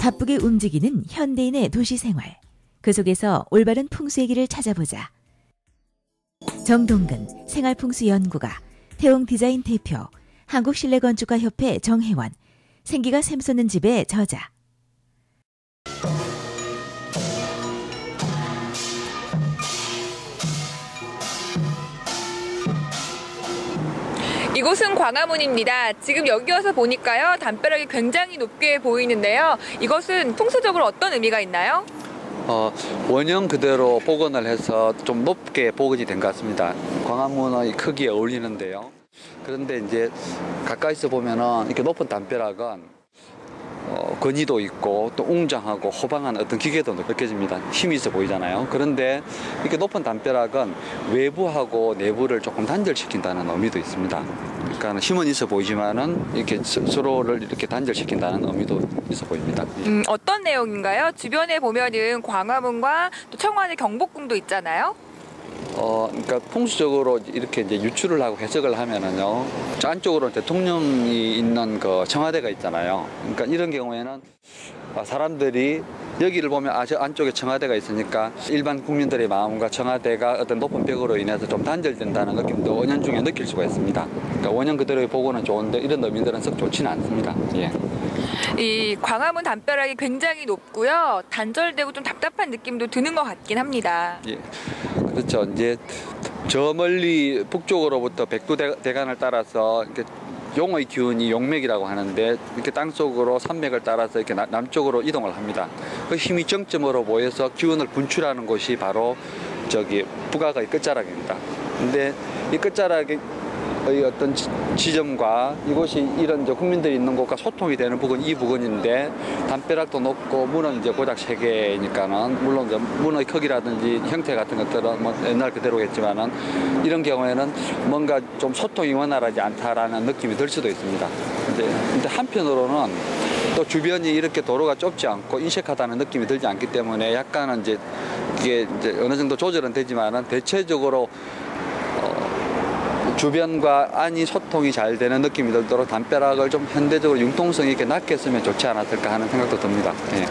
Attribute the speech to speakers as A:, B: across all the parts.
A: 바쁘게 움직이는 현대인의 도시 생활. 그 속에서 올바른 풍수의 길을 찾아보자. 정동근 생활풍수연구가, 태웅 디자인 대표, 한국실내건축가협회 정혜원, 생기가 샘솟는 집의 저자.
B: 이곳은 광화문입니다. 지금 여기 와서 보니까요, 담벼락이 굉장히 높게 보이는데요. 이것은 풍수적으로 어떤 의미가 있나요?
C: 원형 그대로 복원을 해서 좀 높게 복원이 된 것 같습니다. 광화문의 크기에 어울리는데요. 그런데 이제 가까이서 보면은 이렇게 높은 담벼락은 건의도 있고 또 웅장하고 호방한 어떤 기계도 느껴집니다. 힘이 있어 보이잖아요. 그런데 이렇게 높은 담벼락은 외부하고 내부를 조금 단절시킨다는 의미도 있습니다. 그러니까 힘은 있어 보이지만은 이렇게 서로를 이렇게 단절시킨다는 의미도 있어 보입니다.
B: 어떤 내용인가요? 주변에 보면은 광화문과 또 청와대 경복궁도 있잖아요.
C: 그러니까 풍수적으로 이렇게 이제 유추를 하고 해석을 하면은요, 저 안쪽으로 대통령이 있는 그 청와대가 있잖아요. 그러니까 이런 경우에는 사람들이 여기를 보면 저 안쪽에 청와대가 있으니까 일반 국민들의 마음과 청와대가 어떤 높은 벽으로 인해서 좀 단절된다는 느낌도 원년 중에 느낄 수가 있습니다. 그러니까 원년 그대로의 복원은 좋은데 이런 의미들은 썩 좋지는 않습니다. 예.
B: 이 광화문 담벼락이 굉장히 높고요, 단절되고 좀 답답한 느낌도 드는 것 같긴 합니다.
C: 예. 그렇죠. 이제 저 멀리 북쪽으로부터 백두대간을 따라서 이렇게 용의 기운이 용맥이라고 하는데, 이렇게 땅속으로 산맥을 따라서 이렇게 남쪽으로 이동을 합니다. 그 힘이 정점으로 모여서 기운을 분출하는 곳이 바로 저기 북악의 끝자락입니다. 근데 이 끝자락의 어떤 지점과 이곳이 이런 국민들이 있는 곳과 소통이 되는 부분, 이 부분인데, 담벼락도 높고 문은 이제 고작 3개니까는 물론 이제 문의 크기라든지 형태 같은 것들은 뭐 옛날 그대로겠지만은 이런 경우에는 뭔가 좀 소통이 원활하지 않다라는 느낌이 들 수도 있습니다. 근데 한편으로는 또 주변이 이렇게 도로가 좁지 않고 인색하다는 느낌이 들지 않기 때문에 약간은 이제 이게 이제 어느 정도 조절은 되지만은 대체적으로 주변과 안이 소통이 잘 되는 느낌이 들도록 담벼락을 좀 현대적으로 융통성 있게 낮게 쓰면 좋지 않았을까 하는 생각도 듭니다. 예.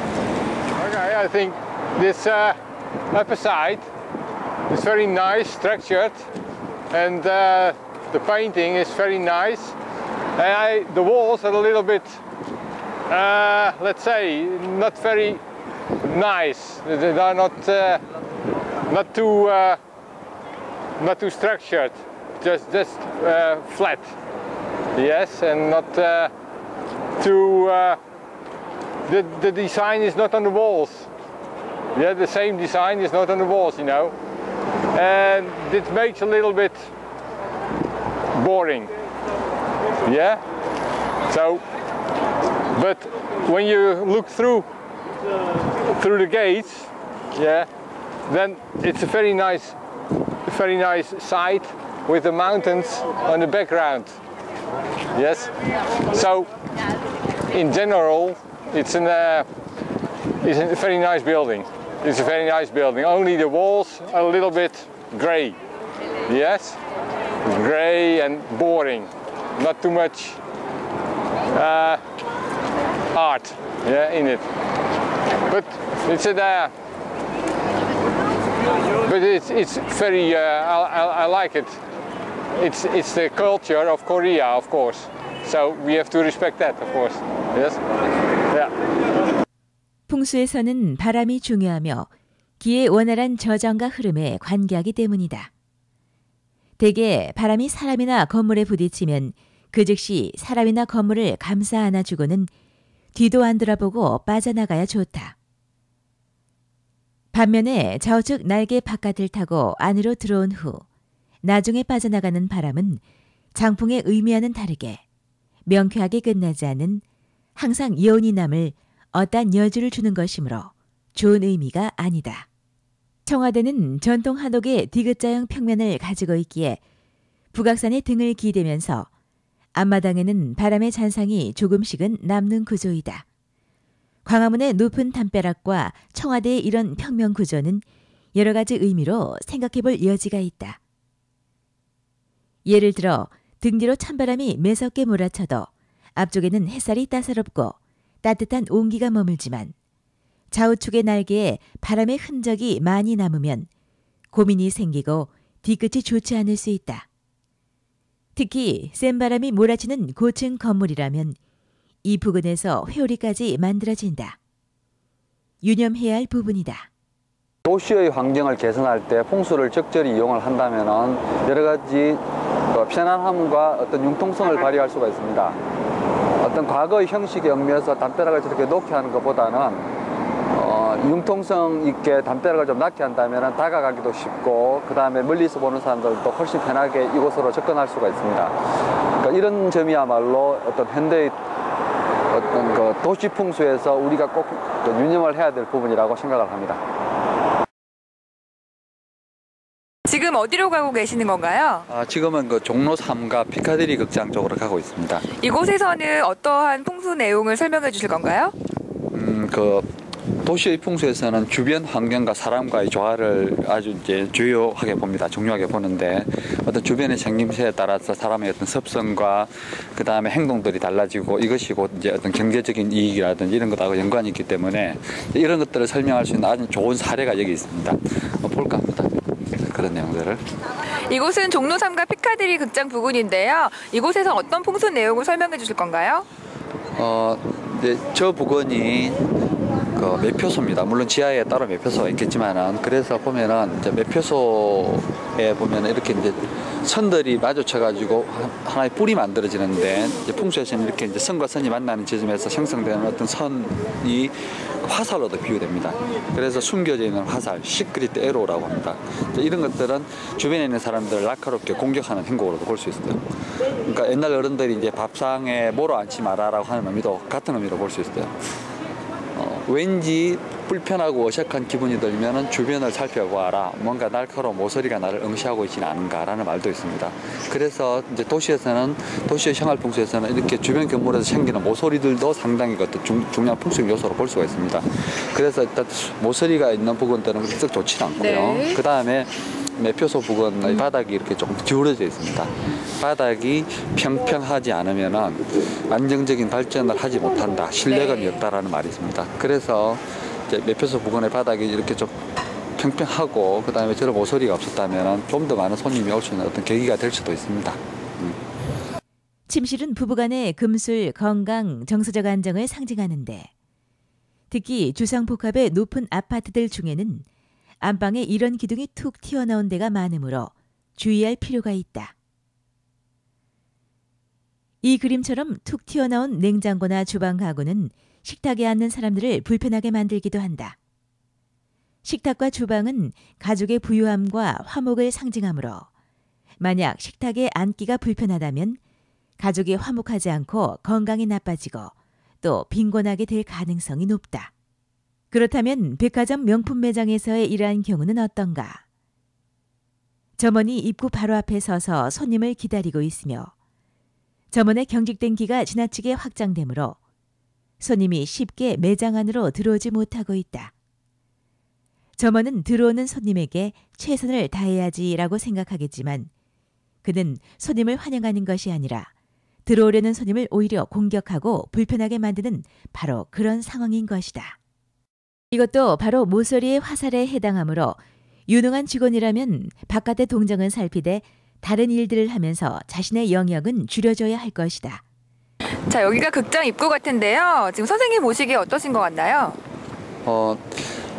D: Okay, I think this upper side is very nice, structured, and the painting is very nice. And the walls are a little bit, let's say, not very nice. They are not too structured. Just flat, yes, and not too. The design is not on the walls. Yeah, the same design is not on the walls, you know, and it makes a little bit boring. Yeah. So, but when you look through the gates, yeah, then it's a very nice sight, with the mountains on the background. Yes. So, in general, it's a very nice building. It's a very nice building. Only the walls are a little bit grey. Yes. Grey and boring. Not too much art, yeah, in it. But it's it's very. I like it. It's the culture of Korea, of course. So we have to respect that, of course. Yes. Yeah.
A: 풍수에서는 바람이 중요하며 기의 원활한 저장과 흐름에 관계하기 때문이다. 대개 바람이 사람이나 건물에 부딪히면 그 즉시 사람이나 건물을 감싸 안아주고는 뒤도 안 돌아보고 빠져나가야 좋다. 반면에 좌우측 날개 바깥을 타고 안으로 들어온 후 나중에 빠져나가는 바람은 장풍의 의미와는 다르게 명쾌하게 끝나지 않은 항상 여운이 남을 어떠한 여주를 주는 것이므로 좋은 의미가 아니다. 청와대는 전통 한옥의 디귿자형 평면을 가지고 있기에 북악산에 등을 기대면서 앞마당에는 바람의 잔상이 조금씩은 남는 구조이다. 광화문의 높은 담벼락과 청와대의 이런 평면 구조는 여러 가지 의미로 생각해볼 여지가 있다. 예를 들어 등 뒤로 찬바람이 매섭게 몰아쳐도 앞쪽에는 햇살이 따사롭고 따뜻한 온기가 머물지만 좌우측의 날개에 바람의 흔적이 많이 남으면 고민이 생기고 뒤끝이 좋지 않을 수 있다. 특히 센 바람이 몰아치는 고층 건물이라면 이 부근에서 회오리까지 만들어진다. 유념해야 할 부분이다.
C: 도시의 환경을 개선할 때 풍수를 적절히 이용을 한다면 여러 가지 편안함과 어떤 융통성을 발휘할 수가 있습니다. 어떤 과거의 형식에 얽매여서 담벼락을 저렇게 높게 하는 것보다는 융통성 있게 담벼락을 좀 낮게 한다면 다가가기도 쉽고 그 다음에 멀리서 보는 사람들도 훨씬 편하게 이곳으로 접근할 수가 있습니다. 그러니까 이런 점이야말로 어떤 현대의 어떤 그 도시 풍수에서 우리가 꼭 유념을 해야 될 부분이라고 생각을 합니다.
B: 지금 어디로 가고 계시는 건가요?
C: 지금은 그 종로 3가 피카디리 극장 쪽으로 가고 있습니다.
B: 이곳에서는 어떠한 풍수 내용을 설명해 주실 건가요?
C: 도시의 풍수에서는 주변 환경과 사람과의 조화를 아주 이제 중요하게 봅니다. 중요하게 보는데 어떤 주변의 생김새에 따라서 사람의 어떤 습성과 그 다음에 행동들이 달라지고 이것이 곧 이제 어떤 경제적인 이익이라든지 이런 것하고 연관이 있기 때문에 이런 것들을 설명할 수 있는 아주 좋은 사례가 여기 있습니다. 볼까 합니다. 그런 내용들을.
B: 이곳은 종로 3가 피카디리 극장 부근인데요. 이곳에서 어떤 풍수 내용을 설명해 주실 건가요?
C: 이제 저 부근이 매표소입니다. 물론 지하에 따로 매표소가 있겠지만은 그래서 보면은 이제 매표소에 보면은 이렇게 이제 선들이 마주쳐가지고 하나의 뿔이 만들어지는데 이제 풍수에서는 이렇게 이제 선과 선이 만나는 지점에서 형성되는 어떤 선이 화살로도 비유됩니다. 그래서 숨겨져 있는 화살, 시크릿 에로라고 합니다. 이런 것들은 주변에 있는 사람들을 날카롭게 공격하는 행동으로도 볼 수 있어요. 그러니까 옛날 어른들이 이제 밥상에 모로 앉지 마라라고 하는 의미도 같은 의미로 볼 수 있어요. 왠지 불편하고 어색한 기분이 들면 주변을 살펴보아라. 뭔가 날카로운 모서리가 나를 응시하고 있지는 않은가라는 말도 있습니다. 그래서 이제 도시에서는 도시의 생활 풍수에서는 이렇게 주변 건물에서 생기는 모서리들도 상당히 중요한 풍수적 요소로 볼 수가 있습니다. 그래서 일단 모서리가 있는 부분들은 썩 좋지 않고요.
B: 네.
C: 그 다음에 매표소 부근의 바닥이 이렇게 조금 기울어져 있습니다. 바닥이 평평하지 않으면 안정적인 발전을 하지 못한다. 신뢰감이 없다라는 말이 있습니다. 그래서 이제 매표소 부근의 바닥이 이렇게 좀 평평하고 그 다음에 저런 모서리가 없었다면 좀 더 많은 손님이 올 수 있는 어떤 계기가 될 수도 있습니다.
A: 침실은 부부간의 금술, 건강, 정서적 안정을 상징하는데 특히 주상복합의 높은 아파트들 중에는 안방에 이런 기둥이 툭 튀어나온 데가 많으므로 주의할 필요가 있다. 이 그림처럼 툭 튀어나온 냉장고나 주방 가구는 식탁에 앉는 사람들을 불편하게 만들기도 한다. 식탁과 주방은 가족의 부유함과 화목을 상징하므로 만약 식탁에 앉기가 불편하다면 가족이 화목하지 않고 건강이 나빠지고 또 빈곤하게 될 가능성이 높다. 그렇다면 백화점 명품 매장에서의 이러한 경우는 어떤가? 점원이 입구 바로 앞에 서서 손님을 기다리고 있으며 점원의 경직된 기가 지나치게 확장되므로 손님이 쉽게 매장 안으로 들어오지 못하고 있다. 점원은 들어오는 손님에게 최선을 다해야지라고 생각하겠지만 그는 손님을 환영하는 것이 아니라 들어오려는 손님을 오히려 공격하고 불편하게 만드는 바로 그런 상황인 것이다. 이것도 바로 모서리의 화살에 해당하므로 유능한 직원이라면 바깥의 동정은 살피되 다른 일들을 하면서 자신의 영역은 줄여줘야 할 것이다.
B: 자, 여기가 극장 입구 같은데요. 지금 선생님 보시기에 어떠신 것 같나요?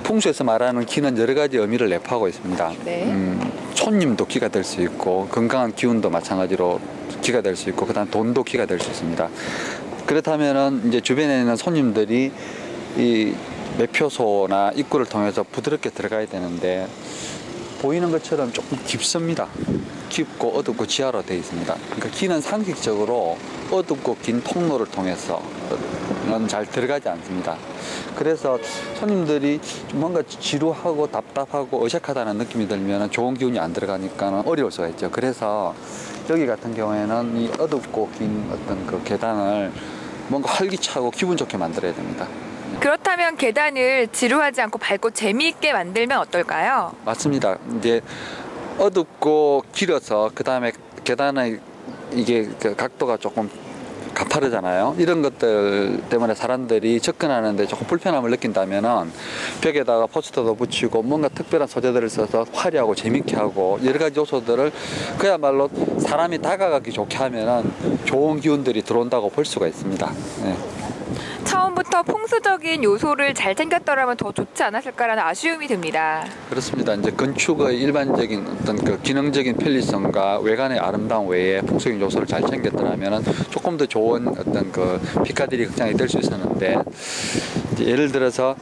C: 풍수에서 말하는 기는 여러 가지 의미를 내포하고 있습니다.
B: 네.
C: 손님도 기가 될 수 있고 건강한 기운도 마찬가지로 기가 될 수 있고 그다음 돈도 기가 될 수 있습니다. 그렇다면은 이제 주변에 있는 손님들이 이 매표소나 입구를 통해서 부드럽게 들어가야 되는데 보이는 것처럼 조금 깊습니다. 깊고 어둡고 지하로 되어 있습니다. 그러니까 기는 상식적으로 어둡고 긴 통로를 통해서는 잘 들어가지 않습니다. 그래서 손님들이 뭔가 지루하고 답답하고 어색하다는 느낌이 들면 좋은 기운이 안 들어가니까 어려울 수가 있죠. 그래서 여기 같은 경우에는 이 어둡고 긴 어떤 그 계단을 뭔가 활기차고 기분 좋게 만들어야 됩니다.
B: 그렇다면 계단을 지루하지 않고 밝고 재미있게 만들면 어떨까요?
C: 맞습니다. 이제 어둡고 길어서 그 다음에 계단의 이게 그 각도가 조금 가파르잖아요. 이런 것들 때문에 사람들이 접근하는데 조금 불편함을 느낀다면은 벽에다가 포스터도 붙이고 뭔가 특별한 소재들을 써서 화려하고 재밌게 하고 여러 가지 요소들을 그야말로 사람이 다가가기 좋게 하면은 좋은 기운들이 들어온다고 볼 수가 있습니다. 네.
B: 처음부터 풍수적인 요소를 잘 챙겼더라면 더 좋지 않았을까라는 아쉬움이 듭니다.
C: 그렇습니다. 이제 건축의 일반적인 어떤 그 기능적인 편리성과 외관의 아름다움 외에 풍수적인 요소를 잘 챙겼더라면 조금 더 좋은 어떤 그 피카디리 극장이 될 수 있었는데, 이제 예를 들어서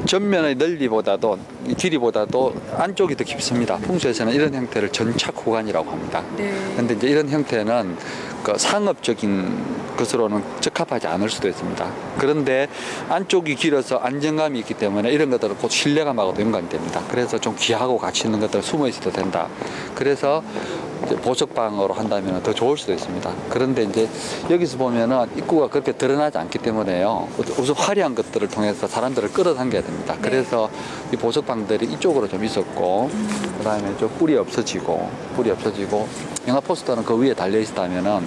C: 전면의 넓이보다도 길이보다도 안쪽이 더 깊습니다. 풍수에서는 이런 형태를 전착 호간이라고 합니다. 그런데 이제 이런 형태는 그 상업적인 것으로는 적합하지 않을 수도 있습니다. 그런데 안쪽이 길어서 안정감이 있기 때문에 이런 것들은 곧 신뢰감하고도 연관이 됩니다. 그래서 좀 귀하고 가치 있는 것들 숨어 있어도 된다. 그래서 이제 보석방으로 한다면 더 좋을 수도 있습니다. 그런데 이제 여기서 보면은 입구가 그렇게 드러나지 않기 때문에요. 우선 화려한 것들을 통해서 사람들을 끌어당겨야 됩니다. 그래서 이 보석방들이 이쪽으로 좀 있었고, 그다음에 좀 뿔이 없어지고 영화 포스터는 그 위에 달려 있었다면은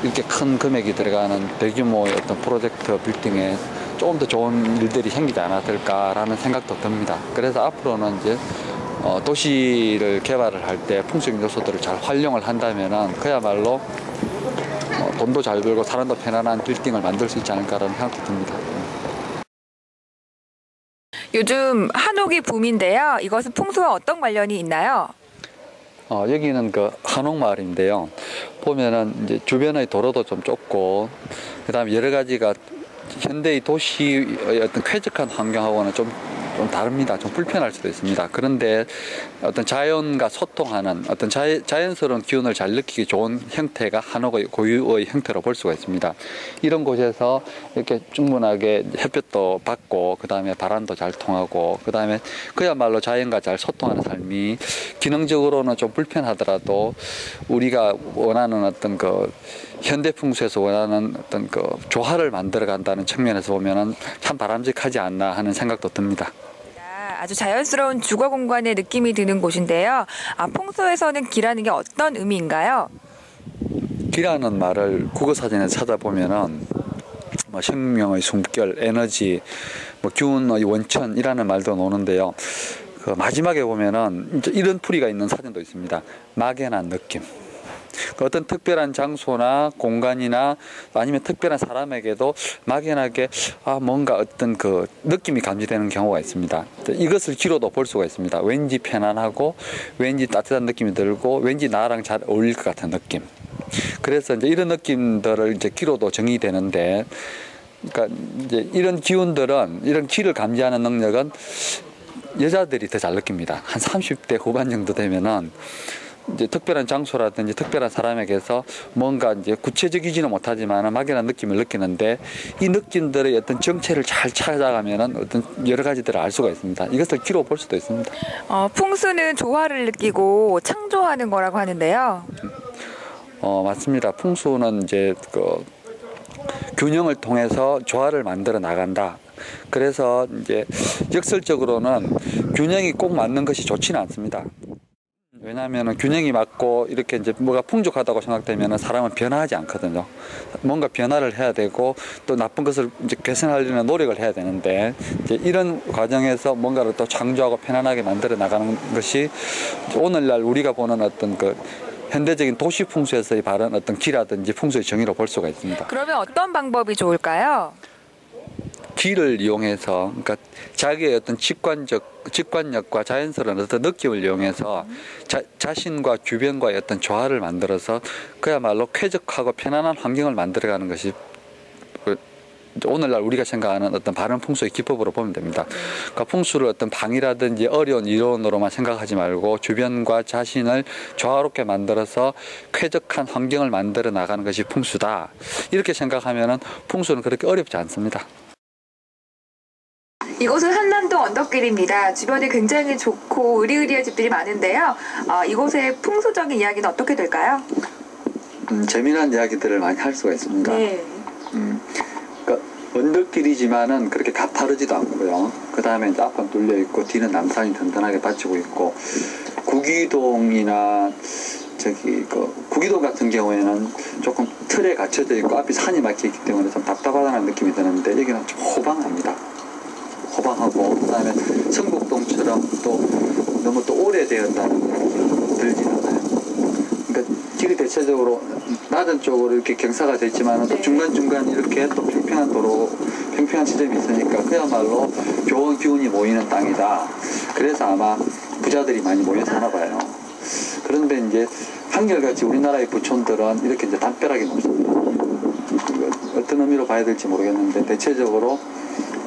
C: 이렇게 큰 금액이 들어가는 대규모의 어떤 프로젝트 빌딩에 조금 더 좋은 일들이 생기지 않았을까라는 생각도 듭니다. 그래서 앞으로는 이제 도시를 개발을 할 때 풍수적 요소들을 잘 활용을 한다면은 그야말로 돈도 잘 벌고 사람도 편안한 빌딩을 만들 수 있지 않을까라는 생각도 듭니다.
B: 요즘 한옥이 붐인데요. 이것은 풍수와 어떤 관련이 있나요?
C: 여기는 그 한옥마을인데요. 보면은 이제 주변의 도로도 좀 좁고, 그 다음에 여러 가지가 현대의 도시의 어떤 쾌적한 환경하고는 좀 다릅니다. 좀 불편할 수도 있습니다. 그런데 어떤 자연과 소통하는 어떤 자연스러운 기운을 잘 느끼기 좋은 형태가 한옥의 고유의 형태로 볼 수가 있습니다. 이런 곳에서 이렇게 충분하게 햇볕도 받고, 그 다음에 바람도 잘 통하고, 그 다음에 그야말로 자연과 잘 소통하는 삶이 기능적으로는 좀 불편하더라도 우리가 원하는 어떤 그 현대 풍수에서 원하는 어떤 그 조화를 만들어 간다는 측면에서 보면은 참 바람직하지 않나 하는 생각도 듭니다.
B: 아주 자연스러운 주거 공간의 느낌이 드는 곳인데요. 풍수에서는 기라는 게 어떤 의미인가요?
C: 기라는 말을 국어사전에 찾아보면은 생명의 숨결, 에너지, 기운의 원천이라는 말도 나오는데요. 그 마지막에 보면은 이런 풀이가 있는 사전도 있습니다. 막연한 느낌. 어떤 특별한 장소나 공간이나 아니면 특별한 사람에게도 막연하게 뭔가 어떤 그 느낌이 감지되는 경우가 있습니다. 이것을 기로도 볼 수가 있습니다. 왠지 편안하고, 왠지 따뜻한 느낌이 들고, 왠지 나랑 잘 어울릴 것 같은 느낌. 그래서 이제 이런 느낌들을 이제 기로도 정의되는데, 그러니까 이제 이런 기운들은, 이런 기를 감지하는 능력은 여자들이 더 잘 느낍니다. 한 30대 후반 정도 되면은 이제 특별한 장소라든지 특별한 사람에게서 뭔가 이제 구체적이지는 못하지만 막연한 느낌을 느끼는데, 이 느낌들의 어떤 정체를 잘 찾아가면은 어떤 여러 가지들을 알 수가 있습니다. 이것을 기로 볼 수도 있습니다.
B: 풍수는 조화를 느끼고 창조하는 거라고 하는데요.
C: 맞습니다. 풍수는 이제 그 균형을 통해서 조화를 만들어 나간다. 그래서 이제 역설적으로는 균형이 꼭 맞는 것이 좋지는 않습니다. 왜냐하면 균형이 맞고 이렇게 이제 뭐가 풍족하다고 생각되면 사람은 변화하지 않거든요. 뭔가 변화를 해야 되고 또 나쁜 것을 이제 개선하려는 노력을 해야 되는데, 이제 이런 과정에서 뭔가를 또 창조하고 편안하게 만들어 나가는 것이 오늘날 우리가 보는 어떤 그 현대적인 도시 풍수에서의 바른 어떤 기라든지 풍수의 정의로 볼 수가 있습니다.
B: 그러면 어떤 방법이 좋을까요?
C: 기를 이용해서, 그러니까 자기의 어떤 직관력과 자연스러운 어떤 느낌을 이용해서 자신과 주변과의 어떤 조화를 만들어서 그야말로 쾌적하고 편안한 환경을 만들어가는 것이 오늘날 우리가 생각하는 어떤 바른 풍수의 기법으로 보면 됩니다. 그러니까 풍수를 어떤 방이라든지 어려운 이론으로만 생각하지 말고 주변과 자신을 조화롭게 만들어서 쾌적한 환경을 만들어 나가는 것이 풍수다. 이렇게 생각하면은 풍수는 그렇게 어렵지 않습니다.
B: 이곳은 한남동 언덕길입니다. 주변에 굉장히 좋고 으리으리한 집들이 많은데요. 이곳의 풍수적인 이야기는 어떻게 될까요?
C: 재미난 이야기들을 많이 할 수가 있습니다.
B: 네.
C: 그러니까 언덕길이지만은 그렇게 가파르지도 않고요. 그 다음에 이제 앞은 뚫려 있고 뒤는 남산이 든든하게 받치고 있고, 구기동이나 저기 그 구기도 같은 경우에는 조금 틀에 갇혀져 있고 앞이 산이 막혀 있기 때문에 좀 답답하다는 느낌이 드는데 여기는 좀 호방합니다. 호방하고 그다음에 성북동처럼 또 너무 또 오래되었다는 느낌이 들지는 않아요. 그러니까 길이 대체적으로 낮은 쪽으로 이렇게 경사가 돼 있지만 또 중간중간 이렇게 또 평평한 도로, 평평한 지점이 있으니까 그야말로 좋은 기운이 모이는 땅이다. 그래서 아마 부자들이 많이 모여 사나 봐요. 그런데 이제 한결같이 우리나라의 부촌들은 이렇게 이제 담벼락이 높습니다. 어떤 의미로 봐야 될지 모르겠는데 대체적으로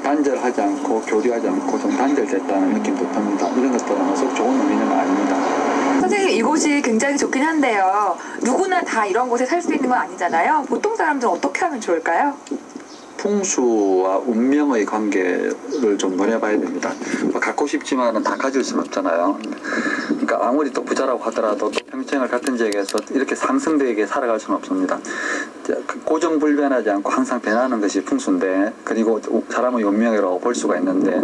C: 단절하지 않고 교류하지 않고 좀 단절됐다는 느낌도 듭니다. 이런 것들은 썩 좋은 의미는 아닙니다.
B: 선생님, 이곳이 굉장히 좋긴 한데요. 누구나 다 이런 곳에 살 수 있는 건 아니잖아요. 보통 사람들은 어떻게 하면 좋을까요?
C: 풍수와 운명의 관계를 좀 논해봐야 됩니다. 갖고 싶지만은 다 가질 수는 없잖아요. 그러니까 아무리 또 부자라고 하더라도 또 평생을 같은 지역에서 이렇게 상승되게 살아갈 수는 없습니다. 고정불변하지 않고 항상 변하는 것이 풍수인데, 그리고 사람의 운명이라고 볼 수가 있는데,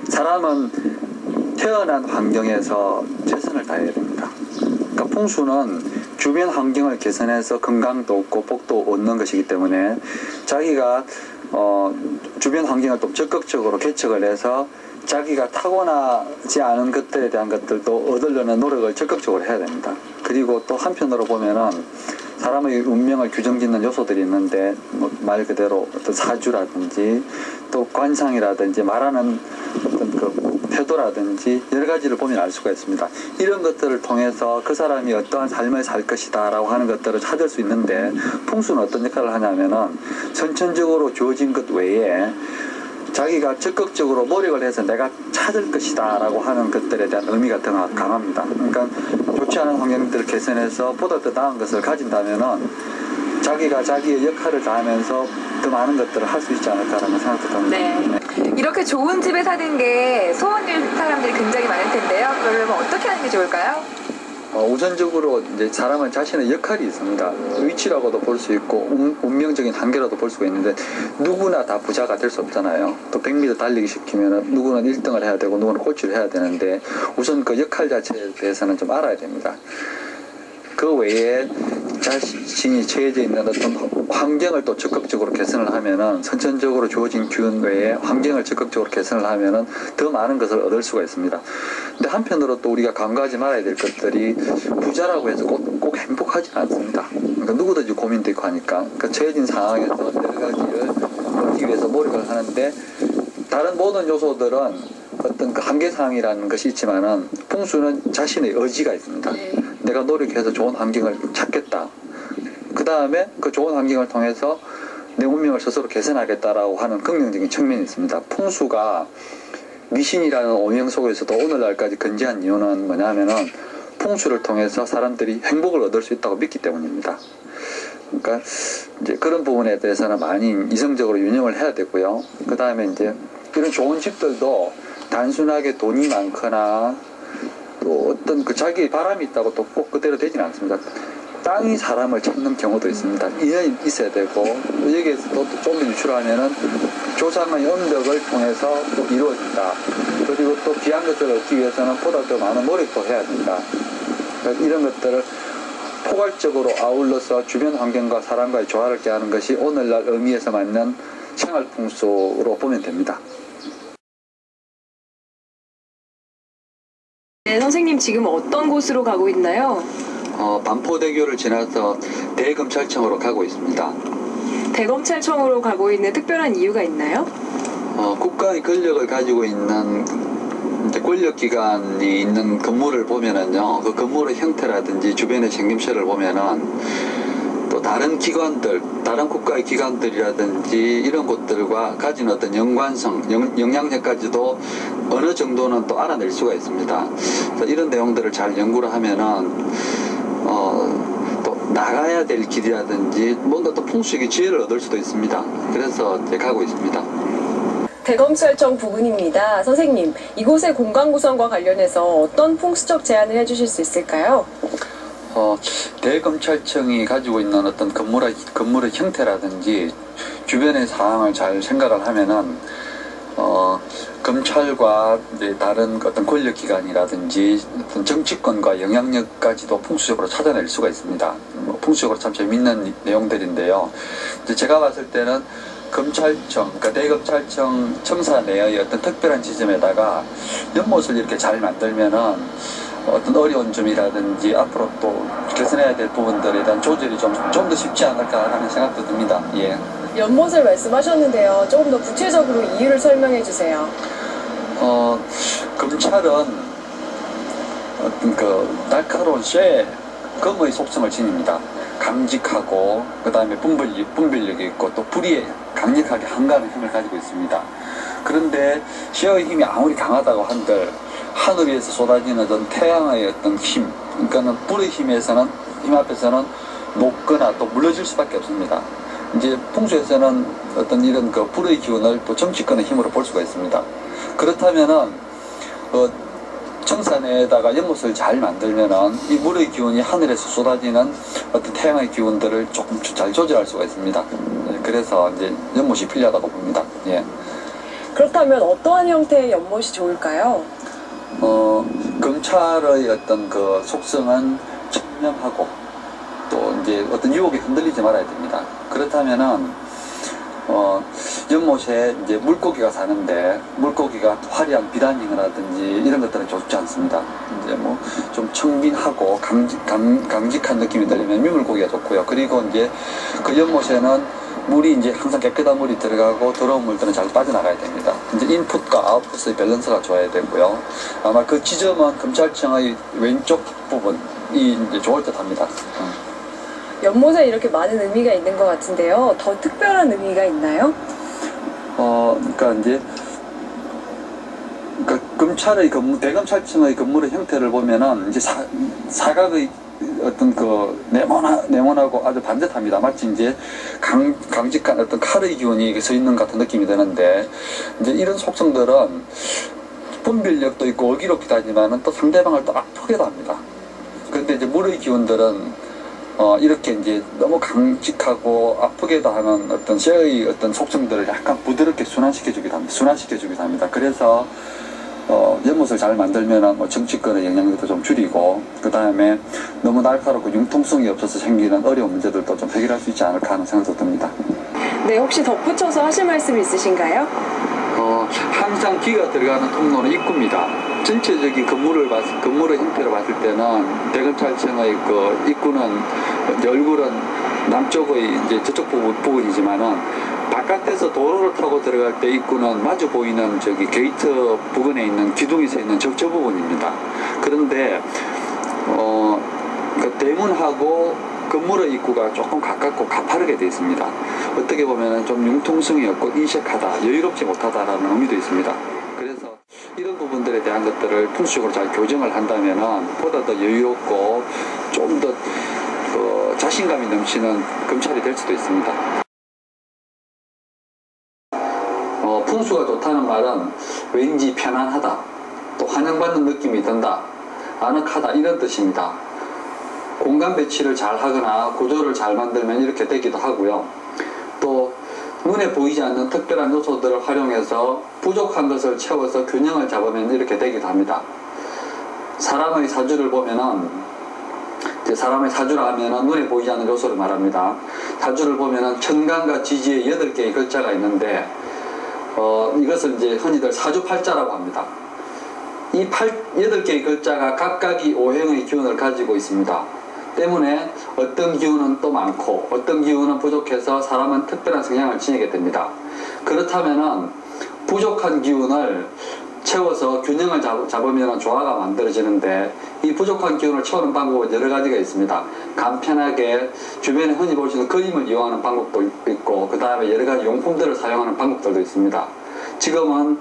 C: 사람은 태어난 환경에서 최선을 다해야 됩니다. 그러니까 풍수는 주변 환경을 개선해서 건강도 얻고 복도 얻는 것이기 때문에 자기가 주변 환경을 좀 적극적으로 개척을 해서 자기가 타고나지 않은 것들에 대한 것들도 얻으려는 노력을 적극적으로 해야 됩니다. 그리고 또 한편으로 보면은 사람의 운명을 규정짓는 요소들이 있는데 말 그대로 어떤 사주라든지 또 관상이라든지 말하는 어떤 그 태도라든지 여러 가지를 보면 알 수가 있습니다. 이런 것들을 통해서 그 사람이 어떠한 삶을 살 것이다 라고 하는 것들을 찾을 수 있는데, 풍수는 어떤 역할을 하냐면은 선천적으로 주어진 것 외에 자기가 적극적으로 노력을 해서 내가 찾을 것이다 라고 하는 것들에 대한 의미가 더 강합니다. 그러니까 좋지 않은 환경들을 개선해서 보다 더 나은 것을 가진다면은 자기가 자기의 역할을 다하면서 더 많은 것들을 할 수 있지 않을까라는 생각도 듭니다.
B: 네. 이렇게 좋은 집에 사는 게 소원일 사람들이 굉장히 많을 텐데요. 그러려면 어떻게 하는 게 좋을까요?
C: 우선적으로 이제 사람은 자신의 역할이 있습니다. 위치라고도 볼 수 있고 운명적인 한계라도 볼 수가 있는데, 누구나 다 부자가 될 수 없잖아요. 또 100m 달리기 시키면 누구는 1등을 해야 되고 누구는 꼴찌를 해야 되는데, 우선 그 역할 자체에 대해서는 좀 알아야 됩니다. 그 외에 자신이 처해져 있는 어떤 환경을 또 적극적으로 개선을 하면은, 선천적으로 주어진 기운 외에 환경을 적극적으로 개선을 하면은 더 많은 것을 얻을 수가 있습니다. 근데 한편으로 또 우리가 간과하지 말아야 될 것들이, 부자라고 해서 꼭 행복하지 않습니다. 그러니까 누구든지 고민도 있고 하니까, 그러니까 처해진 상황에서 여러 가지를 얻기 위해서 노력을 하는데, 다른 모든 요소들은 어떤 그 한계사항이라는 것이 있지만은 풍수는 자신의 의지가 있습니다. 내가 노력해서 좋은 환경을 찾겠다. 그 다음에 그 좋은 환경을 통해서 내 운명을 스스로 개선하겠다라고 하는 긍정적인 측면이 있습니다. 풍수가 미신이라는 오명 속에서도 오늘날까지 건재한 이유는 뭐냐면은 풍수를 통해서 사람들이 행복을 얻을 수 있다고 믿기 때문입니다. 그러니까 이제 그런 부분에 대해서는 많이 이성적으로 유념을 해야 되고요. 그 다음에 이제 이런 좋은 집들도 단순하게 돈이 많거나 또 어떤 그 자기의 바람이 있다고 또 꼭 그대로 되지는 않습니다. 땅이 사람을 찾는 경우도 있습니다. 인연이 있어야 되고, 여기에서 또 좀 더 유출하면은 조상의 언덕을 통해서 또 이루어진다. 그리고 또 귀한 것을 얻기 위해서는 보다 더 많은 노력도 해야 된다. 그러니까 이런 것들을 포괄적으로 아울러서 주변 환경과 사람과의 조화를 깨하는 것이 오늘날 의미에서 맞는 생활풍수로 보면 됩니다.
E: 네, 선생님 지금 어떤 곳으로 가고 있나요?
C: 반포대교를 지나서 대검찰청으로 가고 있습니다.
E: 대검찰청으로 가고 있는 특별한 이유가 있나요?
C: 국가의 권력을 가지고 있는 권력기관이 있는 건물을 보면은요, 그 건물의 형태라든지 주변의 생김새를 보면은 또 다른 기관들, 다른 국가의 기관들이라든지 이런 곳들과 가진 어떤 연관성, 영향력까지도 어느 정도는 또 알아낼 수가 있습니다. 그래서 이런 내용들을 잘 연구를 하면은 또 나가야 될 길이라든지 뭔가 또 풍수의 지혜를 얻을 수도 있습니다. 그래서 이제 가고 있습니다.
E: 대검찰청 부근입니다. 선생님, 이곳의 공간 구성과 관련해서 어떤 풍수적 제안을 해주실 수 있을까요?
C: 대검찰청이 가지고 있는 어떤 건물의 형태라든지 주변의 상황을 잘 생각을 하면은 검찰과 이제 다른 어떤 권력기관이라든지 어떤 정치권과 영향력까지도 풍수적으로 찾아낼 수가 있습니다. 풍수적으로 참 재밌는 내용들인데요. 이제 제가 봤을 때는 검찰청, 그러니까 대검찰청 청사 내의 어떤 특별한 지점에다가 연못을 이렇게 잘 만들면은 어떤 어려운 점이라든지 앞으로 또 개선해야 될 부분들에 대한 조절이 좀 더 쉽지 않을까 하는 생각도 듭니다. 예.
E: 연못을 말씀하셨는데요. 조금 더 구체적으로 이유를 설명해 주세요.
C: 검찰은 어떤 그 날카로운 검의 속성을 지닙니다. 강직하고 그 다음에 분별력이 있고 또 불의에 강력하게 한가하는 힘을 가지고 있습니다. 그런데 쇠의 힘이 아무리 강하다고 한들 하늘 위에서 쏟아지는 어떤 태양의 어떤 힘, 그러니까는 불의 힘 앞에서는 녹거나 또 물러질 수밖에 없습니다. 이제 풍수에서는 어떤 이런 그 불의 기운을 또 정치권의 힘으로 볼 수가 있습니다. 그렇다면은 청사 내에다가 연못을 잘 만들면은 이 물의 기운이 하늘에서 쏟아지는 어떤 태양의 기운들을 조금 잘 조절할 수가 있습니다. 그래서 이제 연못이 필요하다고 봅니다. 예.
E: 그렇다면 어떠한 형태의 연못이 좋을까요?
C: 검찰의 어떤 그 속성은 청렴하고 또 이제 어떤 유혹에 흔들리지 말아야 됩니다. 그렇다면은 연못에 이제 물고기가 사는데 물고기가 화려한 비단잉이라든지 이런 것들은 좋지 않습니다. 이제 뭐 좀 청빈하고 강직한 느낌이 들리면 미물고기가 좋고요. 그리고 이제 그 연못에는 물이 이제 항상 깨끗한 물이 들어가고 더러운 물들은 잘 빠져나가야 됩니다. 이제 인풋과 아웃풋의 밸런스가 좋아야 되고요. 아마 그 지점은 검찰청의 왼쪽 부분이 이제 좋을 듯합니다.
E: 연못에 이렇게 많은 의미가 있는 것 같은데요. 더 특별한 의미가 있나요?
C: 그러니까 이제 검찰의 대검찰청의 건물의 형태를 보면은 이제 사각의 어떤 그 네모나고 아주 반듯합니다. 마치 이제 강직한 어떤 칼의 기운이 서 있는 같은 느낌이 드는데 이제 이런 속성들은 분별력도 있고 어기롭기도 하지만은 또 상대방을 또 아프게도 합니다. 그런데 이제 물의 기운들은 이렇게 이제 너무 강직하고 아프게도 하는 어떤 쇠의 어떤 속성들을 약간 부드럽게 순환시켜주기도 합니다. 그래서 연못을 잘 만들면 뭐 정치권의 영향력도 좀 줄이고 그 다음에 너무 날카롭고 융통성이 없어서 생기는 어려운 문제들도 좀 해결할 수 있지 않을까 하는 생각도 듭니다.
E: 네, 혹시 덧붙여서 하실 말씀 있으신가요?
C: 항상 기가 들어가는 통로는 입구입니다. 전체적인 건물의 형태를 봤을 때는 대검찰청의 그 입구는 얼굴은 남쪽의 이제 저쪽 부분이지만은 바깥에서 도로를 타고 들어갈 때 입구는 마주 보이는 저기 게이트 부근에 있는 기둥이 서 있는 저 부분입니다. 그런데 그 대문하고 건물의 입구가 조금 가깝고 가파르게 되어 있습니다. 어떻게 보면 좀 융통성이 없고 인색하다, 여유롭지 못하다라는 의미도 있습니다. 그래서 이런 부분들에 대한 것들을 풍수적으로 잘 교정을 한다면 보다 더 여유롭고 좀 더 자신감이 넘치는 검찰이 될 수도 있습니다. 풍수가 좋다는 말은 왠지 편안하다, 또 환영받는 느낌이 든다, 아늑하다 이런 뜻입니다. 공간 배치를 잘 하거나 구조를 잘 만들면 이렇게 되기도 하고요. 또 눈에 보이지 않는 특별한 요소들을 활용해서 부족한 것을 채워서 균형을 잡으면 이렇게 되기도 합니다. 사람의 사주를 보면은 사람의 사주라 하면은 눈에 보이지 않는 요소를 말합니다. 사주를 보면은 천간과 지지에 8개의 글자가 있는데 이것을 이제 흔히들 사주팔자라고 합니다. 이 8개의 글자가 각각이 오행의 기운을 가지고 있습니다. 때문에 어떤 기운은 또 많고 어떤 기운은 부족해서 사람은 특별한 성향을 지니게 됩니다. 그렇다면은 부족한 기운을 채워서 균형을 잡으면 조화가 만들어지는데 이 부족한 기운을 채우는 방법은 여러 가지가 있습니다. 간편하게 주변에 흔히 볼 수 있는 그림을 이용하는 방법도 있고 그 다음에 여러 가지 용품들을 사용하는 방법들도 있습니다. 지금은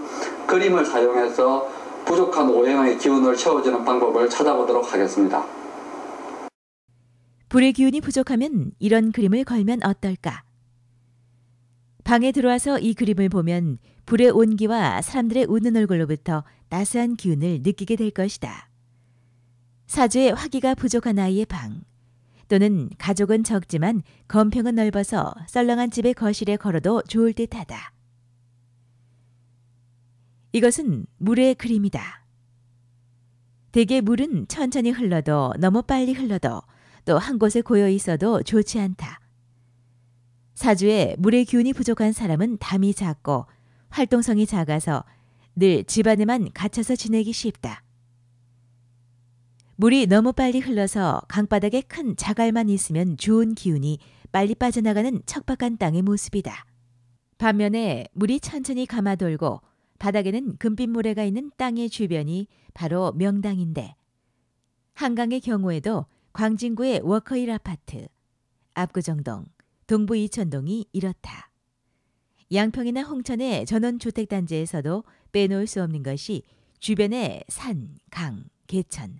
C: 그림을 사용해서 부족한 오행의 기운을 채워주는 방법을 찾아보도록 하겠습니다.
A: 불의 기운이 부족하면 이런 그림을 걸면 어떨까? 방에 들어와서 이 그림을 보면 불의 온기와 사람들의 웃는 얼굴로부터 따스한 기운을 느끼게 될 것이다. 사주에 화기가 부족한 아이의 방, 또는 가족은 적지만 건평은 넓어서 썰렁한 집의 거실에 걸어도 좋을 듯하다. 이것은 물의 그림이다. 대개 물은 천천히 흘러도 너무 빨리 흘러도 또 한 곳에 고여 있어도 좋지 않다. 사주에 물의 기운이 부족한 사람은 담이 작고 활동성이 작아서 늘 집안에만 갇혀서 지내기 쉽다. 물이 너무 빨리 흘러서 강바닥에 큰 자갈만 있으면 좋은 기운이 빨리 빠져나가는 척박한 땅의 모습이다. 반면에 물이 천천히 감아돌고 바닥에는 금빛 모래가 있는 땅의 주변이 바로 명당인데, 한강의 경우에도 광진구의 워커힐 아파트, 압구정동, 동부 이천동이 이렇다. 양평이나 홍천의 전원주택단지에서도 빼놓을 수 없는 것이 주변의 산, 강, 개천,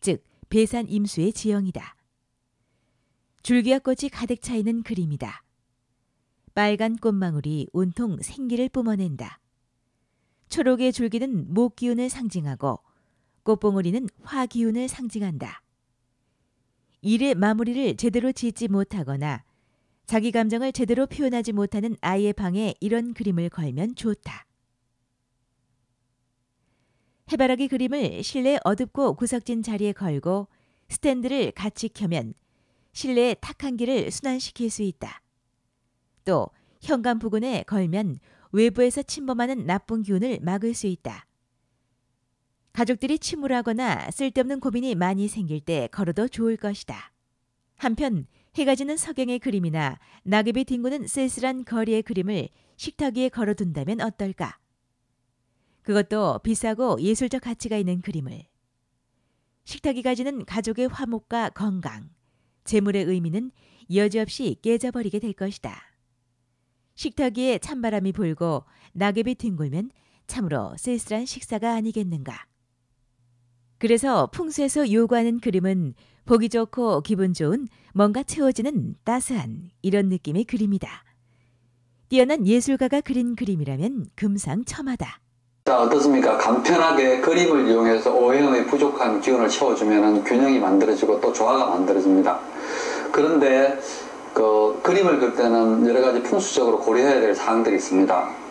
A: 즉 배산 임수의 지형이다. 줄기와 꽃이 가득 차 있는 그림이다. 빨간 꽃망울이 온통 생기를 뿜어낸다. 초록의 줄기는 목 기운을 상징하고 꽃봉오리는 화 기운을 상징한다. 일의 마무리를 제대로 짓지 못하거나 자기 감정을 제대로 표현하지 못하는 아이의 방에 이런 그림을 걸면 좋다. 해바라기 그림을 실내 어둡고 구석진 자리에 걸고 스탠드를 같이 켜면 실내의 탁한 길을 순환시킬 수 있다. 또 현관 부근에 걸면 외부에서 침범하는 나쁜 기운을 막을 수 있다. 가족들이 침울하거나 쓸데없는 고민이 많이 생길 때 걸어도 좋을 것이다. 한편 해가 지는 석양의 그림이나 낙엽이 뒹구는 쓸쓸한 거리의 그림을 식탁 위에 걸어둔다면 어떨까? 그것도 비싸고 예술적 가치가 있는 그림을. 식탁이 가지는 가족의 화목과 건강, 재물의 의미는 여지없이 깨져버리게 될 것이다. 식탁 위에 찬바람이 불고 낙엽이 뒹굴면 참으로 쓸쓸한 식사가 아니겠는가. 그래서 풍수에서 요구하는 그림은 보기 좋고 기분 좋은 뭔가 채워지는 따스한 이런 느낌의 그림이다. 뛰어난 예술가가 그린 그림이라면 금상첨화다.
C: 자, 어떻습니까? 간편하게 그림을 이용해서 오행의 부족한 기운을 채워주면 균형이 만들어지고 또 조화가 만들어집니다. 그런데 그림을 그릴 때는 여러 가지 풍수적으로 고려해야 될 사항들이 있습니다.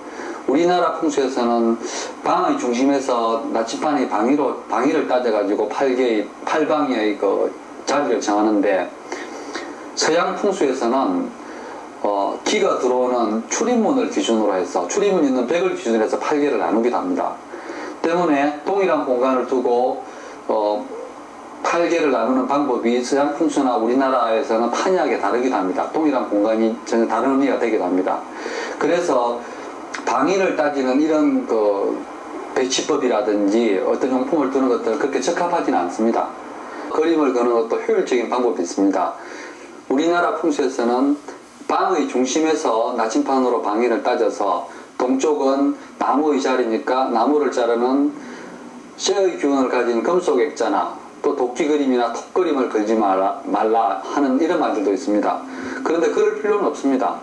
C: 우리나라 풍수에서는 방의 중심에서 나침반의 방위를 따져가지고 8방의 자리를 정하는데, 서양 풍수에서는 기가 들어오는 출입문을 기준으로 해서 출입문 있는 벽을 기준으로 해서 8개를 나누기도 합니다. 때문에 동일한 공간을 두고 8개를 나누는 방법이 서양 풍수나 우리나라에서는 판이하게 다르기도 합니다. 동일한 공간이 전혀 다른 의미가 되기도 합니다. 그래서 방위를 따지는 이런 배치법이라든지 어떤 용품을 두는 것들은 그렇게 적합하지는 않습니다. 그림을 그는 것도 효율적인 방법이 있습니다. 우리나라 풍수에서는 방의 중심에서 나침판으로 방위를 따져서 동쪽은 나무의 자리니까 나무를 자르는 쇠의 기운을 가진 금속 액자나 또 도끼 그림이나 톱 그림을 걸지 말라 하는 이런 말들도 있습니다. 그런데 그럴 필요는 없습니다.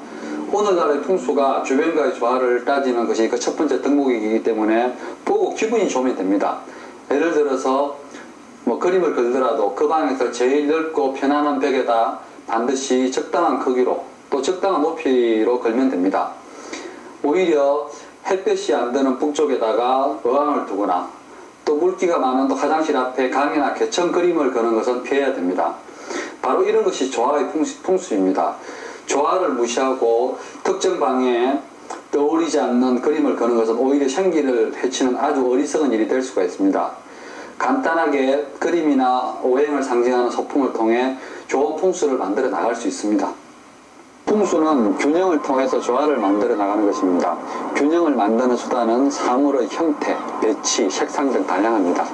C: 오늘날의 풍수가 주변과의 조화를 따지는 것이 그 첫 번째 덕목이기 때문에 보고 기분이 좋으면 됩니다. 예를 들어서 그림을 걸더라도 그 방에서 제일 넓고 편안한 벽에다 반드시 적당한 크기로 또 적당한 높이로 걸면 됩니다. 오히려 햇볕이 안 드는 북쪽에다가 어항을 두거나 또 물기가 많은 또 화장실 앞에 강이나 개천 그림을 그는 것은 피해야 됩니다. 바로 이런 것이 조화의 풍수입니다. 조화를 무시하고 특정 방에 떠오르지 않는 그림을 그는 것은 오히려 생기를 해치는 아주 어리석은 일이 될 수가 있습니다. 간단하게 그림이나 오행을 상징하는 소품을 통해 좋은 풍수를 만들어 나갈 수 있습니다. 풍수는 균형을 통해서 조화를 만들어 나가는 것입니다. 균형을 만드는 수단은 사물의 형태, 배치, 색상 등 다양합니다.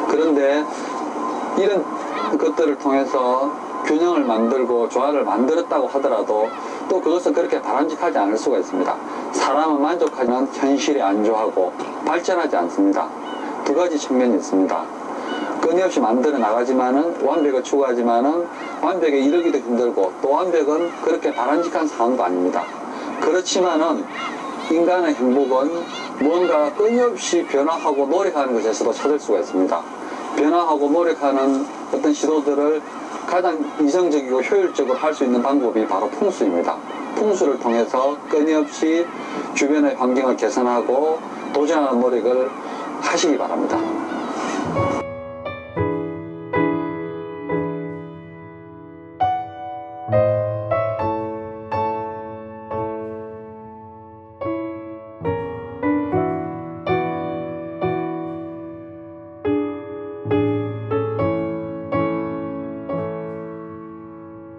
C: 그런데 이런 것들을 통해서 균형을 만들고 조화를 만들었다고 하더라도 또 그것은 그렇게 바람직하지 않을 수가 있습니다. 사람은 만족하지만 현실에 안주하고 발전하지 않습니다. 두 가지 측면이 있습니다. 끊임없이 만들어 나가지만은 완벽을 추구하지만은 완벽에 이르기도 힘들고 또 완벽은 그렇게 바람직한 상황도 아닙니다. 그렇지만은 인간의 행복은 무언가 끊임없이 변화하고 노력하는 것에서도 찾을 수가 있습니다. 변화하고 노력하는 어떤 시도들을 가장 이성적이고 효율적으로 할 수 있는 방법이 바로 풍수입니다. 풍수를 통해서 끊임없이 주변의 환경을 개선하고 도전하는 노력을 하시기 바랍니다.